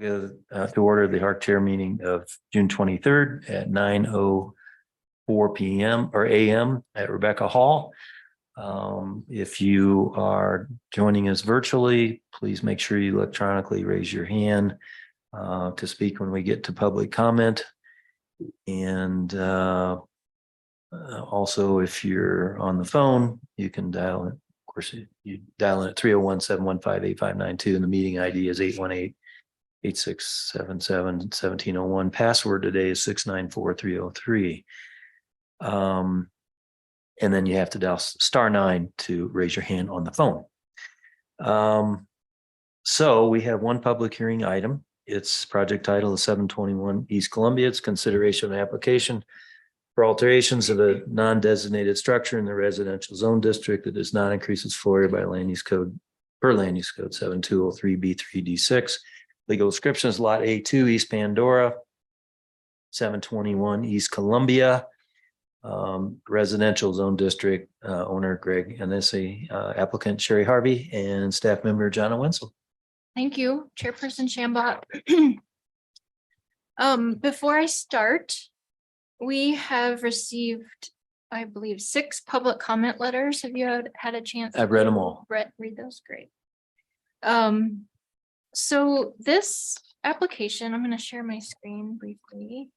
To order the HARC chair meeting of June 23rd at 9:04 p.m. or a.m. at Rebecca Hall. If you are joining us virtually, please make sure you electronically raise your hand to speak when we get to public comment. And also, if you're on the phone, you can dial it. Of course, you dial in at 301-715-8592, and the meeting ID is 818-8677-1701. Password today is 694303. And then you have to dial *9 to raise your hand on the phone. So we have one public hearing item. Its project title is 721 East Columbia. It's consideration of application for alterations of a non-designated structure in the residential zone district that does not increase its floor area by land use code 7203B3D6. Legal description is lot A2 East Pandora, 721 East Columbia, residential zone district, owner Greg Anesi, applicant Sherry Harvey, and staff member Jonna Wenzel. Thank you, Chairperson Shambach. Before I start, we have received, I believe, 6 public comment letters. Have you had a chance? I've read them all. Read those? Great. So this application, I'm going to share my screen briefly.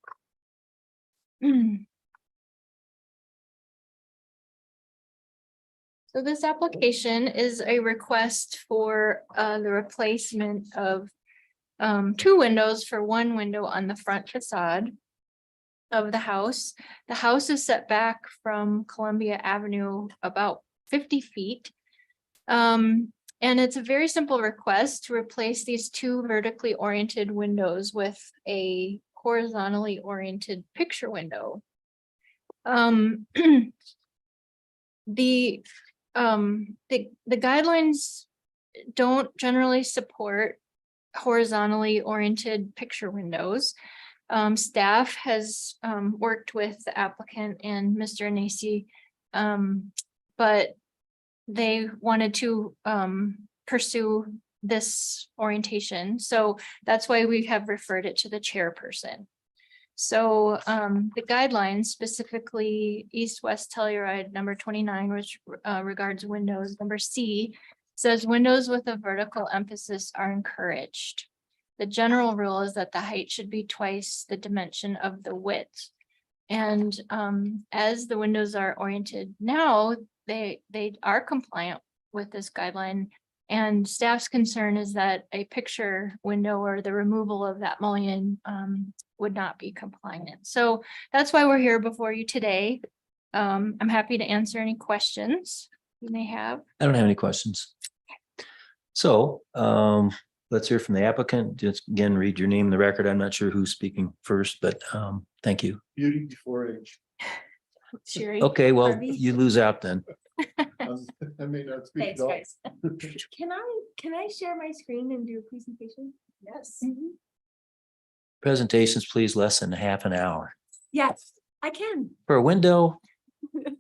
So this application is a request for the replacement of 2 windows for 1 window on the front facade of the house. The house is set back from Columbia Avenue about 50 feet. And it's a very simple request to replace these 2 vertically oriented windows with a horizontally oriented picture window. The guidelines don't generally support horizontally oriented picture windows. Staff has worked with the applicant and Mr. Anesi, but they wanted to pursue this orientation. So that's why we have referred it to the chairperson. So the guidelines, specifically East-West Telluride number 29, which regards windows, number C, says windows with a vertical emphasis are encouraged. The general rule is that the height should be twice the dimension of the width. And as the windows are oriented now, they are compliant with this guideline. And staff's concern is that a picture window or the removal of that mullion would not be compliant. So that's why we're here before you today. I'm happy to answer any questions you may have. I don't have any questions. So let's hear from the applicant. Just again, read your name in the record. I'm not sure who's speaking first, but thank you. Beauty before age. Sherry. Okay, well, Harvey? you lose out then. I may not speak Thanks, at all. guys. Can I share my screen and do a presentation? Yes. Presentations, please, less than half an hour. Yes, I can. For a window,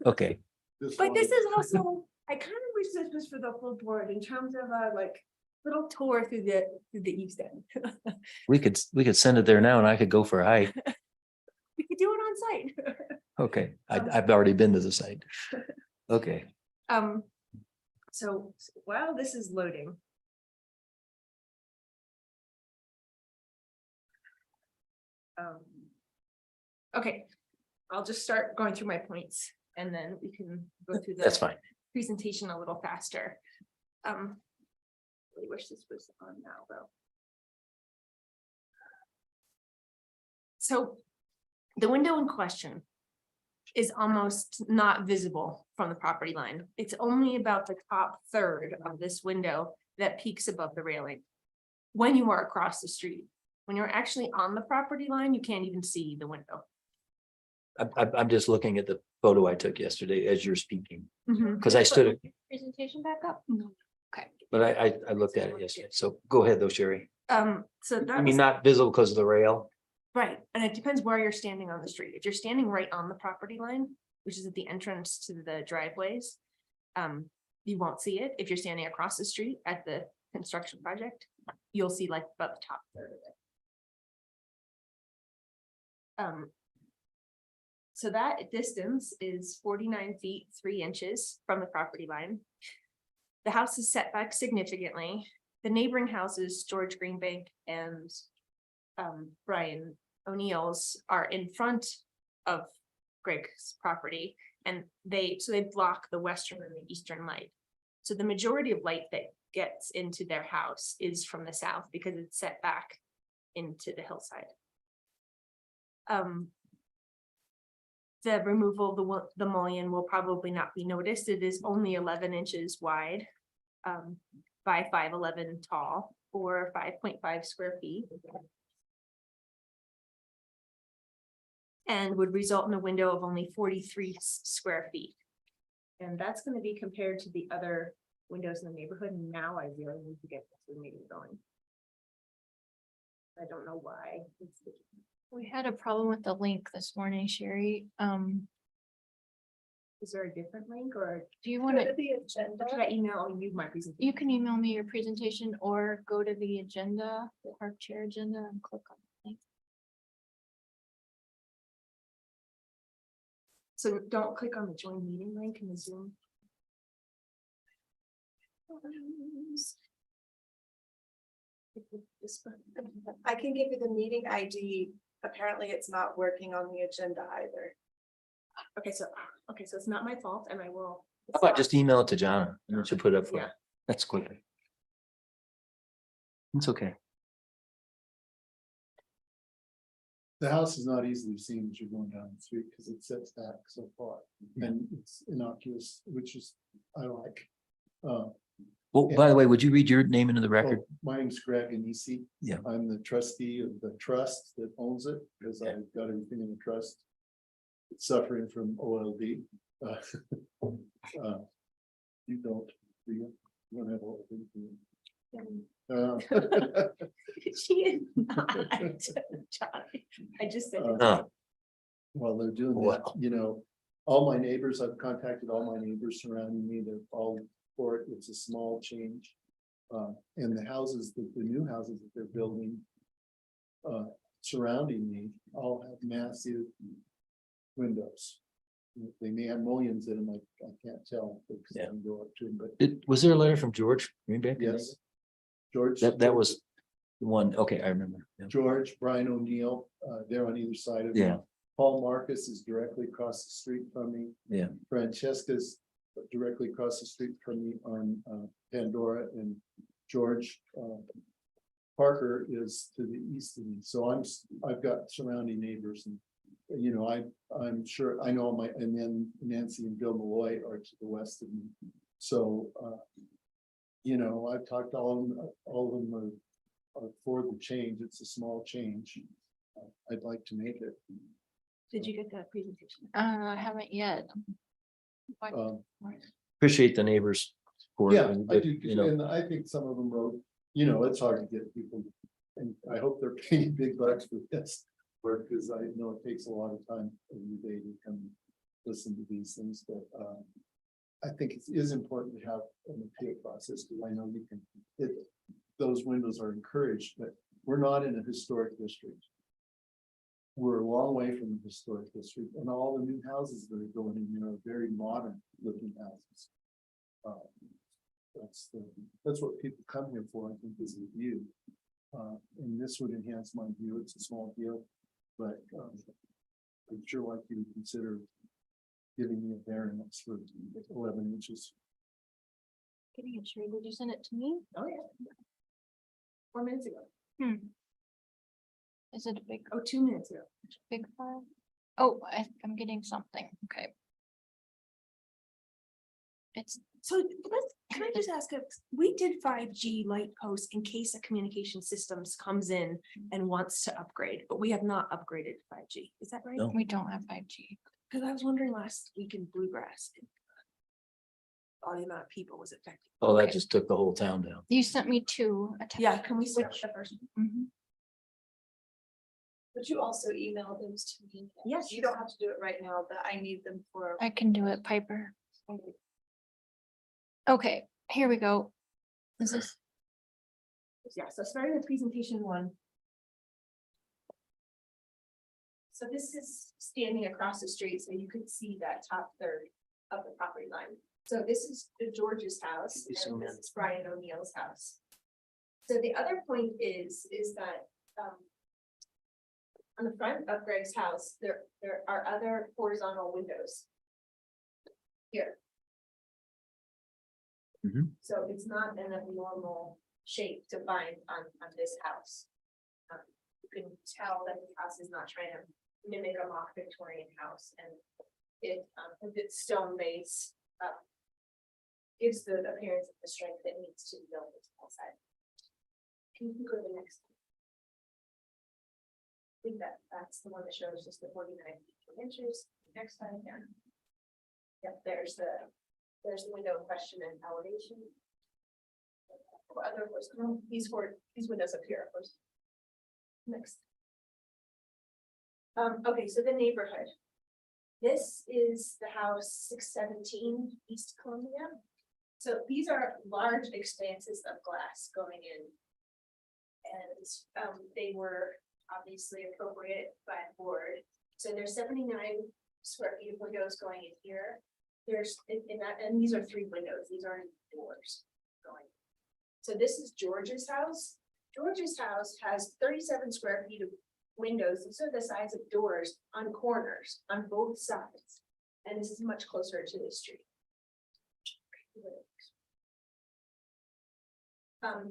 okay. But this is also, I kind of wish this was for the full board in terms of a like little tour through the East End. We could send it there now and I could go for a hike. We could do it on site. Okay, I've already been to the site. Okay. So while this is loading. Okay, I'll just start going through my points and then we can go through That's the fine. presentation a little faster. Really wish this was on now though. So the window in question is almost not visible from the property line. It's only about the top third of this window that peaks above the railing. When you are across the street, when you're actually on the property line, you can't even see the window. I'm just looking at the photo I took yesterday as you're speaking, Mhm. because I stood, Presentation back up. Okay. but I looked at it yesterday. So go ahead though, Sherry. So that I mean, not visible because of the rail. right, and it depends where you're standing on the street. If you're standing right on the property line, which is at the entrance to the driveways, you won't see it. If you're standing across the street at the construction project, you'll see like about the top third of it. So that distance is 49 feet, 3 inches from the property line. The house is set back significantly. The neighboring houses, George Greenbank and Brian O'Neill's, are in front of Greg's property, and they block the western and the eastern light. So the majority of light that gets into their house is from the south because it's set back into the hillside. The removal of the mullion will probably not be noticed. It is only 11 inches wide, by 5'11" tall, or 5.5 square feet. And would result in a window of only 43 square feet. And that's going to be compared to the other windows in the neighborhood. And now I really need to get this meeting going. I don't know why. We had a problem with the link this morning, Sherry. Is there a different link, or Do you want to, the agenda? Should I email you my presentation? you can email me your presentation or go to the agenda, the HARC chair agenda, and click on the link. So don't click on the join meeting link in the Zoom. I can give you the meeting ID. Apparently it's not working on the agenda either. Okay, so it's not my fault, and I will. How about just email it to John and she'll put it up for you. Yeah. That's quick. It's okay. The house is not easily seen as you're going down the street because it sets back so far and it's innocuous, which is, I like. Well, by the way, would you read your name into the record? My name's Greg Anisi. Yeah. I'm the trustee of the trust that owns it because I've got everything in the trust. It's suffering from OLD. You don't, do you? You don't have OLD, do you? She is not. Johnny. I just said. it. Oh, While they're doing that, Wow. you know, all my neighbors, I've contacted all my neighbors surrounding me, they're all for it. It's a small change. And the houses, the new houses that they're building surrounding me all have massive windows. They may have mullions in them, I can't tell because I can go up to them, but was there a letter from George Greenbank? yes. George. That was the one. Okay, I remember. Yeah. George, Brian O'Neill, they're on either side of me. Yeah. Paul Marcus is directly across the street from me. Yeah. Francesca's directly across the street from me on Pandora, and George Parker is to the east of me. So I've got surrounding neighbors, and you know, I'm sure I know my, and then Nancy and Bill Malloy are to the west of me. So you know, I've talked to all of them are for the change. It's a small change. I'd like to make it. Did you get that presentation? I haven't yet. Appreciate the neighbors. support Yeah, and I that, do, you know, and I think some of them wrote, you know, it's hard to get people, and I hope they're paying big bucks for this work, because I know it takes a lot of time every day to come listen to these things, but I think it is important to have an appeal process, because I know you can, those windows are encouraged, but we're not in a historic district. We're a long way from the historic district, and all the new houses that are going in, you know, very modern looking houses. That's what people come here for, I think, is the view. And this would enhance my view. It's a small deal, but I'd sure like you to consider giving me a variance for 11 inches. Getting it, sure. Did you send it to me? Oh, yeah. 4 minutes ago. Is it a big, Oh, 2 minutes ago. big file? Oh, I'm getting something. Okay. It's, So can I just ask, we did 5G light posts in case a communication systems comes in and wants to upgrade, but we have not upgraded to 5G. Is that right? No. we don't have 5G. Because I was wondering last week in Bluegrass. All the amount of people was affected. oh, that Okay. just took the whole town down. You sent me two. Yeah, can we switch Which- the first? Mhm. But you also email those to me. Yes. You don't have to do it right now, but I need them for. I can do it, Piper. Okay, here we go. Is this? Yeah, so starting with presentation one. So this is standing across the street, so you could see that top third of the property line. So this is the George's house, You zoom and this in. is Brian O'Neill's house. So the other point is that, on the front of Greg's house, there are other horizontal windows. Here. Mhm. So it's not an abnormal shape to find on this house. You can tell that the house is not trying to mimic a mock Victorian house, and it, with its stone base, gives the appearance of the strength that needs to be built into the outside. Can you go to the next? I think that's the one that shows just the 49 inches. Next time again. Yep, there's the window in question and elevation. Other, of course, no, these windows up here, of course. Next. Okay, so the neighborhood. This is the house 617 East Columbia. So these are large expanses of glass going in. And they were obviously appropriate by board. So there's 79 square feet of windows going in here. There's and these are 3 windows, these aren't doors going. So this is George's house. George's house has 37 square feet of windows. These are the size of doors on corners on both sides. And this is much closer to the street.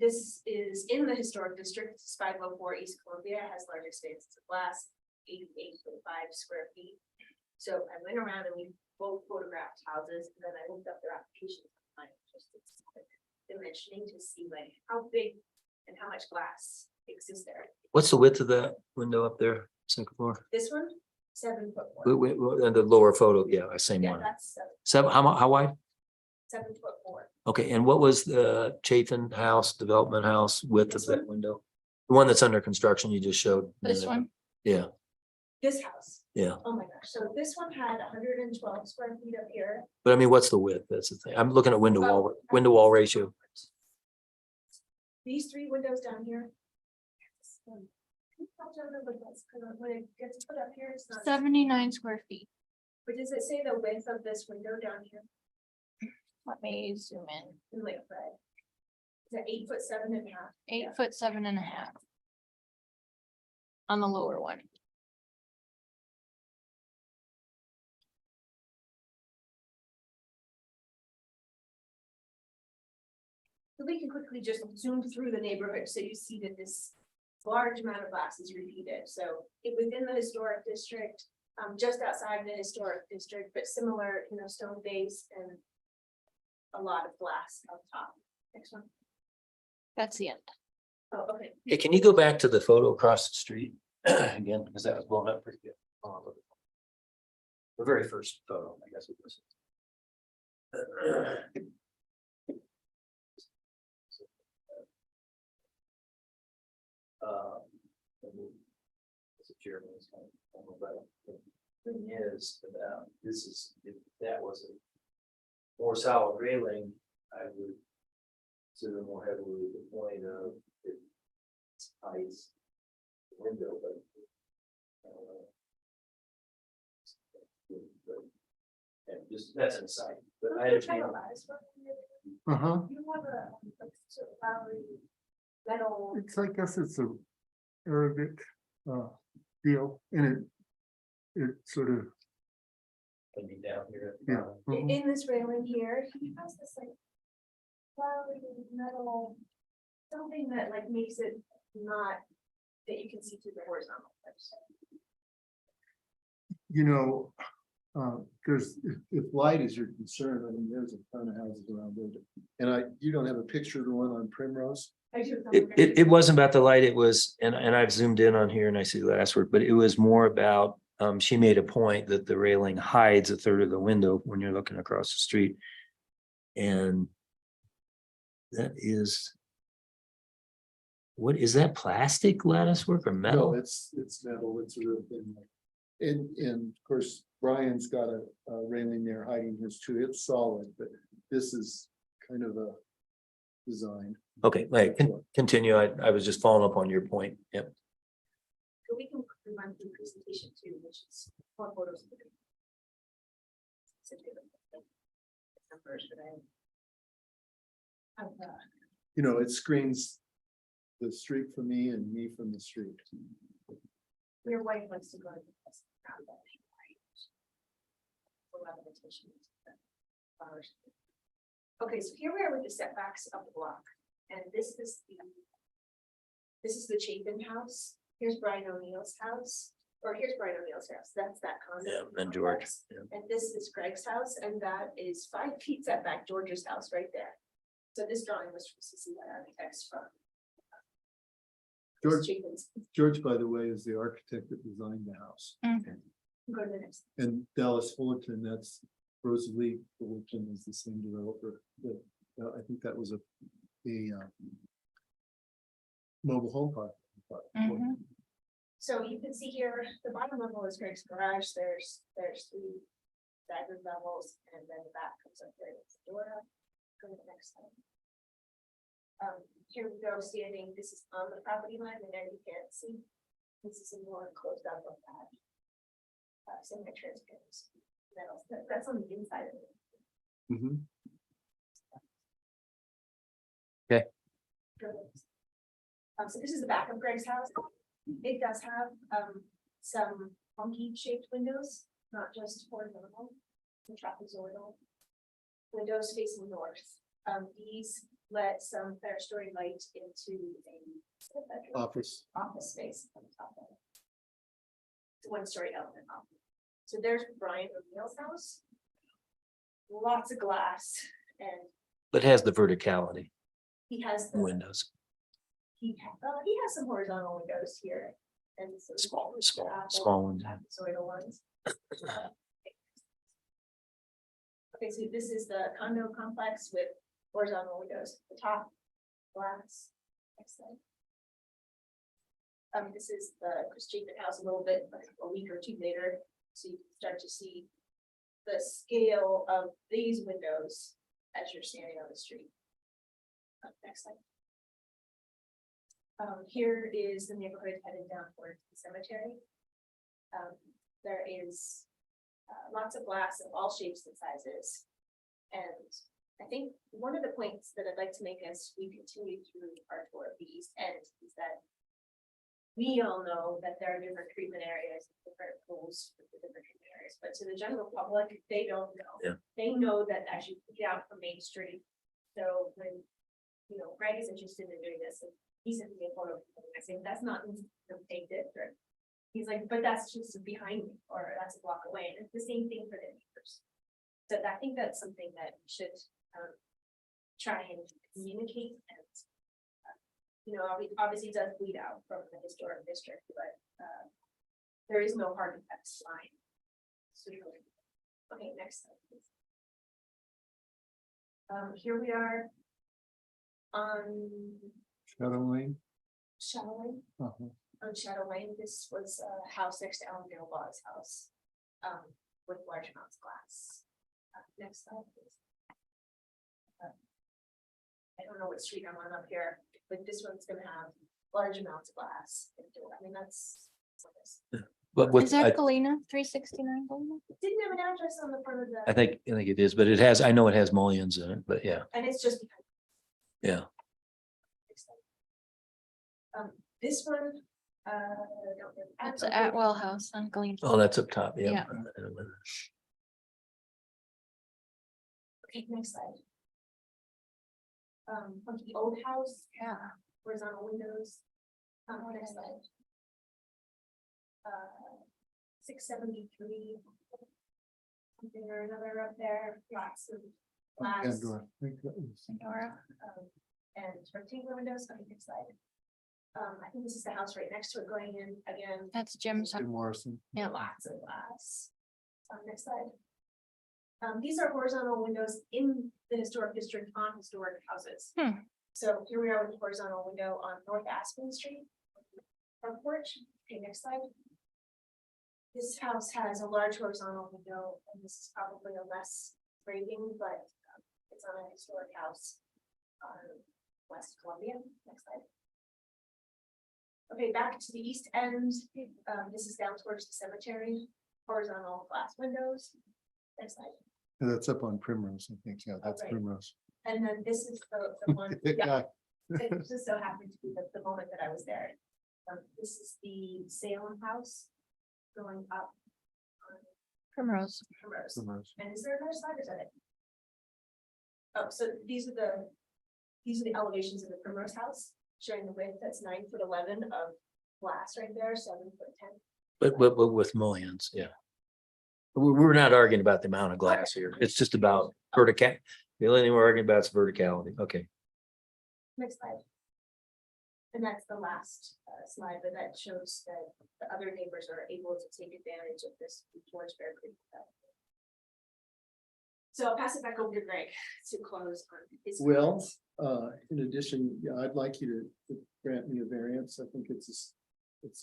This is in the historic district. It's 504 East Columbia, has large expanses of glass, 88.5 square feet. So I went around and we both photographed houses, and then I looked up their applications online, just to see quick dimensioning to see like how big and how much glass exists there. What's the width of that window up there, second floor? This one, 7 foot. And the lower photo, yeah, same Yeah, one. that's 7, how wide? 7 foot 4. Okay, and what was the Chafin House, development house width of This that one? window? The one that's under construction you just showed. This one, Yeah, This house. yeah. Oh my gosh, so this one had 112 square feet up here. But I mean, what's the width? That's the thing. I'm looking at window wall ratio. These 3 windows down here. Can you touch on the windows? 'Cause when it gets put up here, it's not. 79 square feet. But does it say the width of this window down here Let me zoom in. in like red? Is it 8'7.5"? 8'7.5". On the lower one. So we can quickly just zoom through the neighborhood, so you see that this large amount of glass is repeated, so within the historic district. Just outside the historic district, but similar, stone base and a lot of glass up top. Next one. That's the end. Oh, okay. Hey, can you go back to the photo across the street again, because that was blown up pretty good. The very first photo, I guess it was. As a chairman, it's kind of about the thing is about this is if that was a more solid railing, I would consider more heavily the point of its height window, but. And just that's an aside, but I understand. Uh-huh. You have a sort of valley metal. It's, I guess it's a Arabic deal, and it sort of, Can be down here. At the yeah. bottom. mhm. In this railing here, he has this like valley metal, something that like makes it not that you can see through the horizontal. You know, there's, if light is your concern, I mean, there's a ton of houses around there. And you don't have a picture of the one on Primrose? I do. It wasn't about the light, it was, and I've zoomed in on here and I see the last word, but it was more about, she made a point that the railing hides a third of the window when you're looking across the street. And that is, what is that, plastic lattice work or No, metal? it's metal, it's a real thin. And of course, Brian's got a railing there hiding his too, it's solid, but this is kind of a designed. Okay, continue. I was just following up on your point. Yep. So we can run through presentation two, which is more photos of the. Numbers that I. Of the. You know, it screens the street from me and me from the street. Your wife wants to go to the. Okay, so here we are with the setbacks of the block, and this is the. This is the Chapin house, here's Brian O'Neill's house, or here's Brian O'Neill's house, that's that condo. Yeah, and George. complex. Yeah. And this is Greg's house, and that is 5 feet setback, George's house right there. So this drawing was from CCI Architects from. George, Chapin's. George, by the way, is the architect that designed the house. Go to the next. And Dallas Fullerton, that's Rosalie Fullerton is the same developer. That, I think that was a mobile home park. So you can see here, the bottom level is Greg's garage, there's 3 staggered levels, and then the back comes up there with the door. Go to the next slide. Here we go, standing, this is on the property line, and there you can't see. This is a more closed up of that. Semi-transparent. That's on the inside of it. Mhm. Okay. So this is the back of Greg's house. It does have some funky shaped windows, not just horizontal, and trapezoidal. Windows facing north. These let some clear story light into a Office. office space on top of it. It's a 1-story element office. So there's Brian O'Neill's house. Lots of glass, and But has the verticality he has the windows. he has some horizontal windows here. And some Small ones. trapezoidal ones. Okay, so this is the condo complex with horizontal windows, at the top, glass. Next slide. This is the Chris Chapin house a little bit, like a week or 2 later, so you can start to see the scale of these windows as you're standing on the street. Next slide. Here is the neighborhood headed down towards the cemetery. There is lots of glass of all shapes and sizes. And I think one of the points that I'd like to make as we continue through our tour of the East End is that we all know that there are different treatment areas, different rules for the different treatment areas, but to the general public, they don't know. Yeah. They know that as you get out from Main Street, so when, you know, Greg is interested in doing this, and he sent me a photo, I say, that's not painted, or he's like, but that's just behind me, or that's a block away, and it's the same thing for the neighbors. So I think that's something that we should try and communicate, and you know, obviously it does bleed out from the historic district, but there is no hard and fast line. So, okay, next slide, please. Here we are on Shadow Lane. Shadow Lane. Uh-huh. On Shadow Lane, this was a house next to Alan Gilbaugh's house, with large amounts of glass. Next slide, please. I don't know what street I'm on up here, but this one's gonna have large amounts of glass. I mean, that's. But what Is that Galena, 369 Galena? It didn't have an address on the front of the. I think it is, but it has, I know it has mullions in it, but yeah, And it's just. yeah. This one, That's Atwell House on Galena. Oh, that's up top, yeah. Yeah. Okay, next slide. Funky old house, Yeah. horizontal windows. Next slide. 673. Something or another up there, lots of glass. Pandora. I think that was- Nora. And rectangular windows, okay, next slide. I think this is the house right next to it going in again, That's Jim's. Jim Morrison. Yeah. lots of glass. Next slide. These are horizontal windows in the historic district on historic houses. So here we are with the horizontal window on North Aspen Street. Front porch, okay, next slide. This house has a large horizontal window, and this is probably a less rating, but it's on a historic house. West Columbia. Next slide. Okay, back to the east end. This is down towards the cemetery, horizontal glass windows. Next slide. And that's up on Primrose, I think. Yeah, that's right. Primrose. And then this is the one, That yeah, guy. it just so happened to be the moment that I was there. This is the Salem house going up. Primrose. Primrose. Primrose. And is there another slide or is that it? Oh, so these are the elevations of the Primrose house, showing the width, that's 9'11" of glass right there, 7'10". But with mullions, yeah. We're not arguing about the amount of glass here. It's just about vertical. The only thing we're arguing about is verticality. Okay. Next slide. And that's the last slide, but that shows that the other neighbors are able to take advantage of this towards Bear Creek. So I'll pass it back over to Greg to close on his. Well, in addition, yeah, I'd like you to grant me a variance. I think it's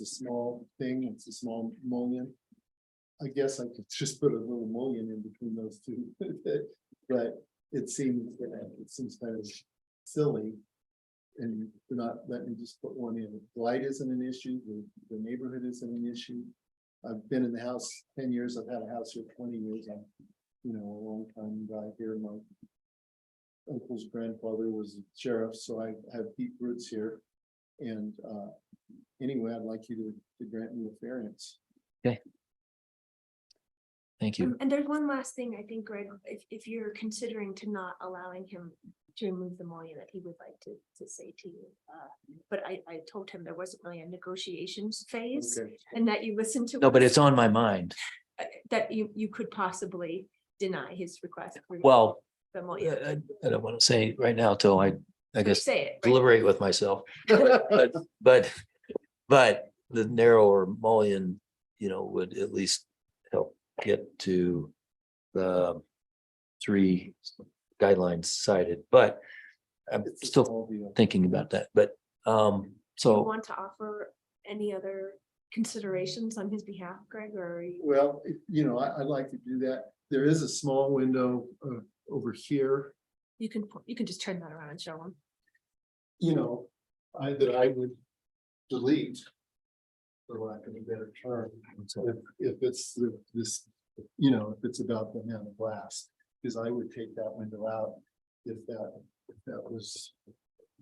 a small thing. It's a small mullion. I guess I could just put a little mullion in between those two, but it seems kind of silly. And you're not letting me just put one in. Light isn't an issue, the neighborhood isn't an issue. I've been in the house 10 years, I've had a house here 20 years, I'm, a long time guy here. My uncle's grandfather was a sheriff, so I have deep roots here. And anyway, I'd like you to grant me a variance. Thank you. And there's one last thing, I think, Greg, if you're considering to not allowing him to remove the mullion, that he would like to say to you. But I told him there wasn't really a negotiations phase, Okay. and that you listened to. No, but us, it's on my mind. that you could possibly deny his request. for Well, the mullion. I don't want to say right now till I guess Say it. right? deliberate with myself. But the narrower mullion, would at least help get to the 3 guidelines cited, but I'm It's a still small deal. thinking about that, but Do you so want to offer any other considerations on his behalf, Greg, or? are you- Well, I'd like to do that. There is a small window over here, You can just turn that around and show him. that I would delete. For lack of a better term, if it's this, if it's about the amount of glass, because I would take that window out if that was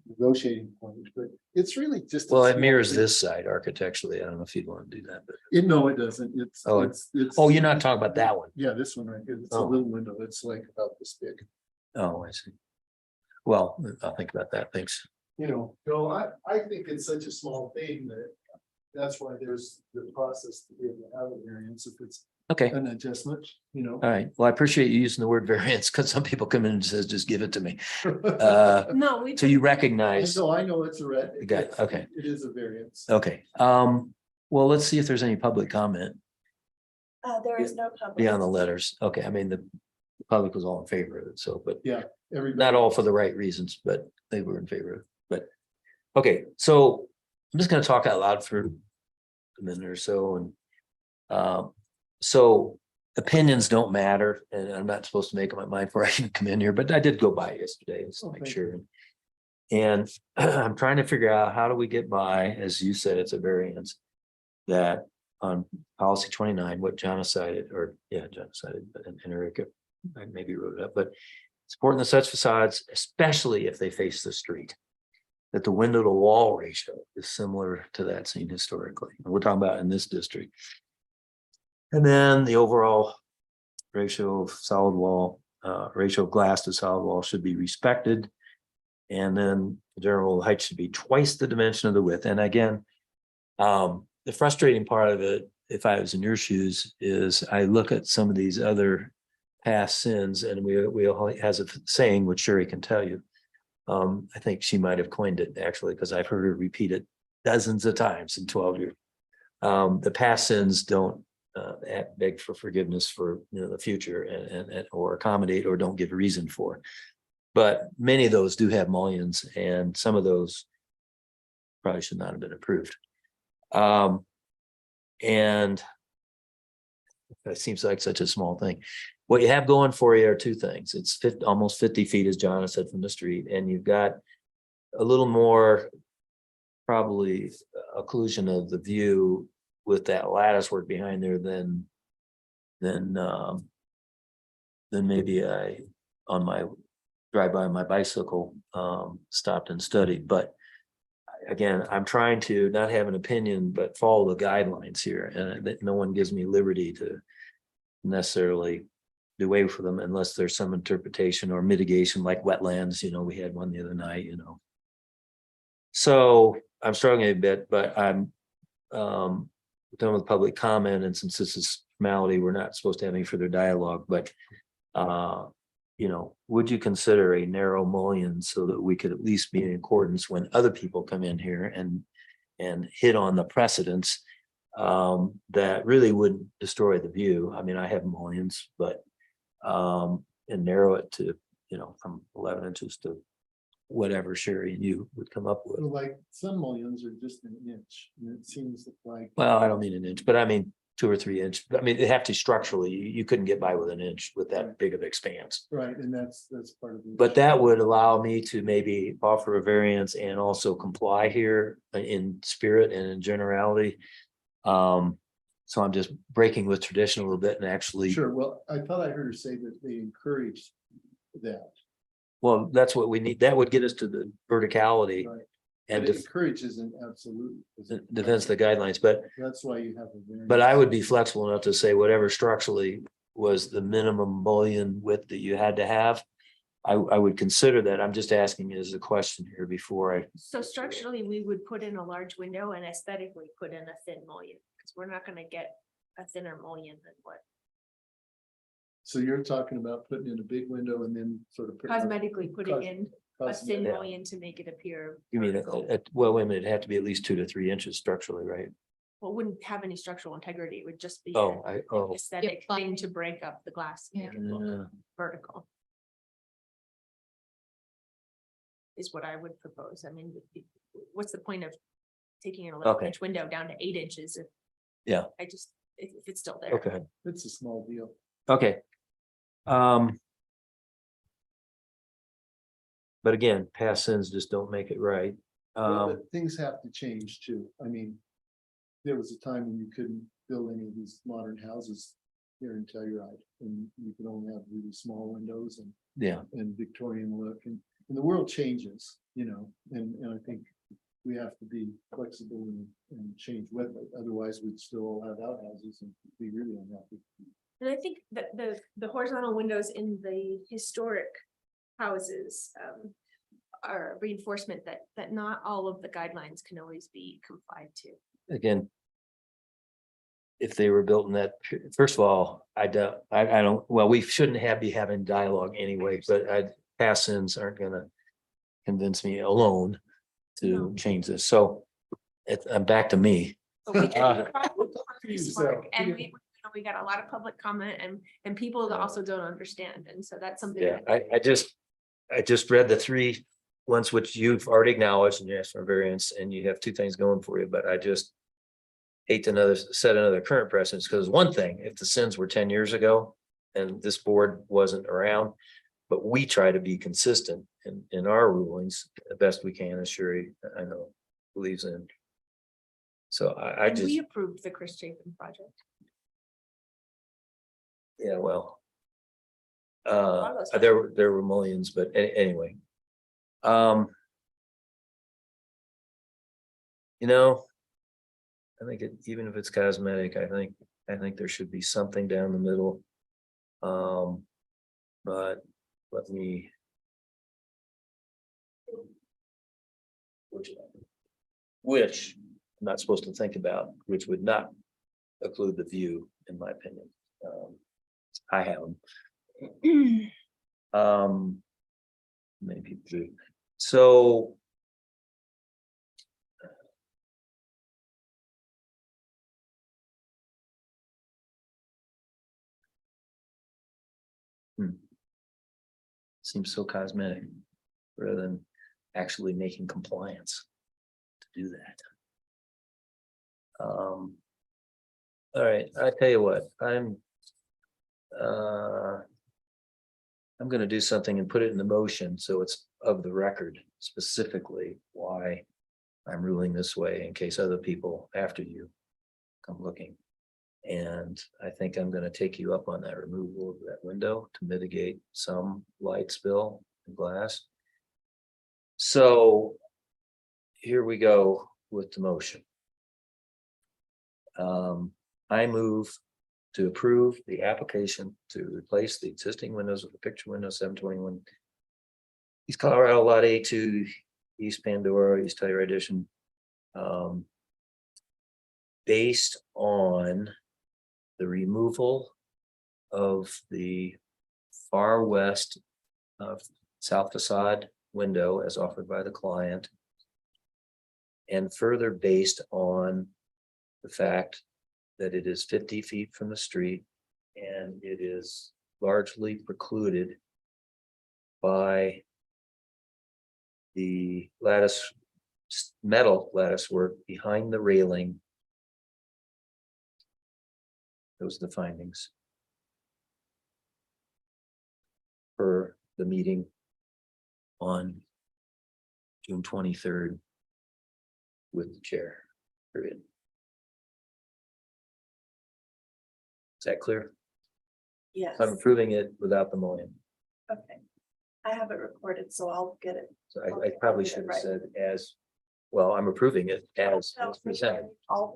negotiating point, but it's really just. a well, it small mirrors thing. this side architecturally. I don't know if you'd want to do that, but No, it doesn't. It's. Oh, it's. you're not talking about that one. Yeah, this one right here. It's a Oh. little window. It's like about this big. Oh, I see. Well, I'll think about that. Thanks. No, I think it's such a small thing that that's why there's the process to be able to have a variance if it's Okay. an adjustment, All right. Well, I appreciate you using the word variance because some people come in and says, just give it to me. No, we. So you recognize, I know it's a red. Got it, okay. It is a variance. okay. Well, let's see if there's any public comment There is no public. beyond the letters. Okay, I mean, the public was all in favor of it, so, but Everybody. not all for the right reasons, but they were in favor of it, but. Okay, so I'm just gonna talk out loud for a minute or so and. So opinions don't matter, and I'm not supposed to make up my mind before I can come in here, but I did go by yesterday just to make Okay. sure. And I'm trying to figure out how do we get by, as you said, it's a variance. That on policy 29, what John cited, John cited, and Erica, I maybe wrote it up, but. Supporting the such facades, especially if they face the street. That the window to wall ratio is similar to that seen historically. And we're talking about in this district. And then the overall ratio of solid wall, ratio of glass to solid wall should be respected. And then the general height should be twice the dimension of the width. And again, the frustrating part of it, if I was in your shoes, is I look at some of these other past sins, and we all has a saying, which Sherry can tell you. I think she might have coined it actually, because I've heard her repeat it dozens of times in 12 years. The past sins don't beg for forgiveness for the future and or accommodate or don't give a reason for. But many of those do have mullions, and some of those probably should not have been approved. And that seems like such a small thing. What you have going for you are 2 things. It's almost 50 feet, as John has said, from the street, and you've got a little more probably occlusion of the view with that lattice work behind there than maybe I, on my drive by on my bicycle, stopped and studied. But again, I'm trying to not have an opinion, but follow the guidelines here, and that no one gives me liberty to necessarily do away for them unless there's some interpretation or mitigation, like wetlands. We had one the other night. So I'm struggling a bit, but I'm done with public comment, and since this is formality, we're not supposed to have any further dialogue, but would you consider a narrow mullion so that we could at least be in accordance when other people come in here and hit on the precedents that really wouldn't destroy the view? I mean, I have mullions, but and narrow it to, from 11 inches to whatever Sherry and you would come up with. Like some mullions are just an inch, and it seems like. Well, I don't mean an inch, but I mean 2 or 3 inch. I mean, it have to structurally, you couldn't get by with an inch with that big of expanse. Right, and that's part of the. But that would allow me to maybe offer a variance and also comply here in spirit and in generality. So I'm just breaking with tradition a little bit and actually. Sure, well, I thought I heard her say that they encouraged that. Well, that's what we need. That would get us to the verticality Right. and But encourage isn't absolute. defense the guidelines, but That's why you have a variance. But I would be flexible enough to say whatever structurally was the minimum mullion width that you had to have. I would consider that. I'm just asking as a question here before I. So structurally, we would put in a large window and aesthetically put in a thin mullion, because we're not gonna get a thinner mullion than what So you're talking about putting in a big window and then sort of. putting up cosmetically putting in a thin Yeah. mullion to make it appear. You mean, vertical. well, wait a minute, it'd have to be at least 2 to 3 inches structurally, right? Well, it wouldn't have any structural integrity. It would just be Oh, an oh, aesthetic Yeah, thing to break up the glass. and make it look yeah. Vertical. Is what I would propose. I mean, what's the point of taking an 11-inch window down to 8 inches? If Yeah. I just, if it's still there. Okay, It's a small deal. okay. But again, past sins just don't make it right. But things have to change too. I mean, there was a time when you couldn't build any of these modern houses here in Telluride, and you could only have really small windows Yeah, and Victorian look, and the world changes, and I think we have to be flexible and change with it. Otherwise, we'd still have outhouses and be really unhappy. And I think that the horizontal windows in the historic houses are reinforcement that not all of the guidelines can always be complied to. again. If they were built in that, first of all, I don't, well, we shouldn't be having dialogue anyway, but past sins aren't gonna convince me alone to change this. So I'm back to me. But we did Uh, this work, and we got a lot of public comment and people that also don't understand. And so that's something. Yeah, that- I just read the 3 ones which you've already acknowledged and you asked for variance and you have 2 things going for you, but I just hate to set another current precedence, because one thing, if the sins were 10 years ago and this board wasn't around, but we try to be consistent in our rulings the best we can, as Sherry, I know, believes in. So I And just, we approved the Chris Chapin project. yeah, well. All those There were millions, but anyway. I think even if it's cosmetic, I think there should be something down the middle. But let me. Which I'm not supposed to think about, which would not occlude the view, in my opinion. I have them. Many people do. So. Seems so cosmetic rather than actually making compliance to do that. All right, I tell you what, I'm gonna do something and put it in the motion, so it's of the record specifically why I'm ruling this way in case other people after you come looking. And I think I'm gonna take you up on that removal of that window to mitigate some light spill and glass. So here we go with the motion. I move to approve the application to replace the existing windows with the picture window 721 East Colorado Lot A2, East Pandora, East Telluride Edition. Based on the removal of the far west south facade window as offered by the client. And further based on the fact that it is 50 feet from the street and it is largely precluded by the lattice, metal lattice work behind the railing. Those are the findings for the meeting on June 23rd with the chair, period. Is that clear? Yes, I'm approving it without the mullion. okay. I have it recorded, so I'll get it. So I probably should have said as, well, I'm approving it as No, presented.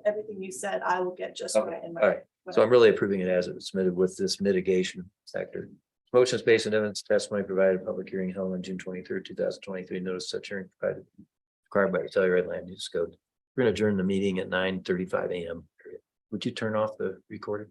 everything you said, I will get just Okay, right in my. all right. So I'm really approving it as it was submitted with this mitigation factor. Motion is based on evidence testimony provided, public hearing held on June 23rd, 2023. Notice such hearing provided required by the Telluride Land Use Code. We're going to adjourn the meeting at 9:35 a.m. Would you turn off the recording?